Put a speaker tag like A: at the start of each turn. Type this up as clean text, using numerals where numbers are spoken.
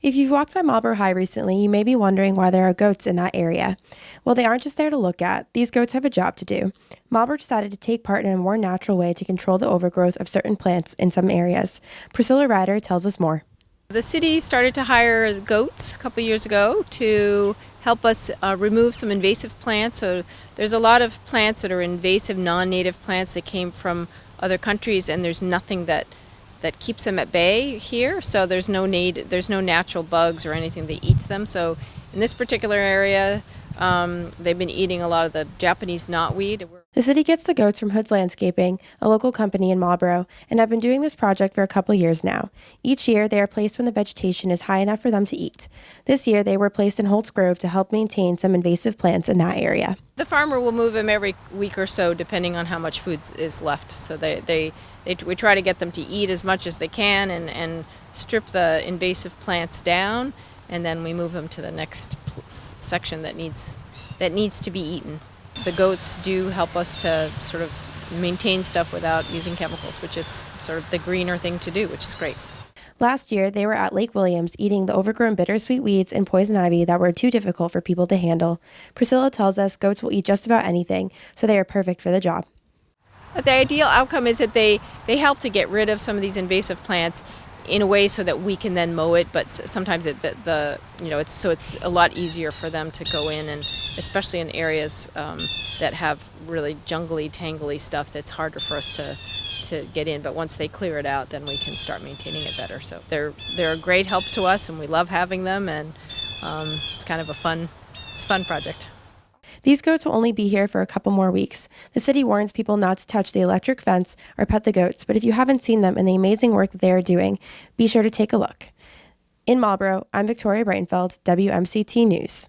A: If you've walked by Marlboro High recently, you may be wondering why there are goats in that area. Well, they aren't just there to look at. These goats have a job to do. Marlboro decided to take part in a more natural way to control the overgrowth of certain plants in some areas. Priscilla Ryder tells us more.
B: The city started to hire goats a couple years ago to help us remove some invasive plants. So there's a lot of plants that are invasive, non-native plants that came from other countries, and there's nothing that keeps them at bay here. So there's no natural bugs or anything that eats them. So in this particular area, they've been eating a lot of the Japanese knotweed.
A: The city gets the goats from Hood's Landscaping, a local company in Marlboro, and have been doing this project for a couple years now. Each year, they are placed when the vegetation is high enough for them to eat. This year, they were placed in Holtz Grove to help maintain some invasive plants in that area.
B: The farmer will move them every week or so, depending on how much food is left. So we try to get them to eat as much as they can and strip the invasive plants down, and then we move them to the next section that needs to be eaten. The goats do help us to sort of maintain stuff without using chemicals, which is sort of the greener thing to do, which is great.
A: Last year, they were at Lake Williams eating the overgrown bittersweet weeds and poison ivy that were too difficult for people to handle. Priscilla tells us goats will eat just about anything, so they are perfect for the job.
B: The ideal outcome is that they help to get rid of some of these invasive plants in a way so that we can then mow it, but sometimes it's a lot easier for them to go in, and especially in areas that have really jungly, tangly stuff that's harder for us to get in. But once they clear it out, then we can start maintaining it better. So they're a great help to us, and we love having them, and it's kind of a fun project.
A: These goats will only be here for a couple more weeks. The city warns people not to touch the electric fence or pet the goats, but if you haven't seen them and the amazing work that they are doing, be sure to take a look. In Marlboro, I'm Victoria Breitenfeld, WMCT News.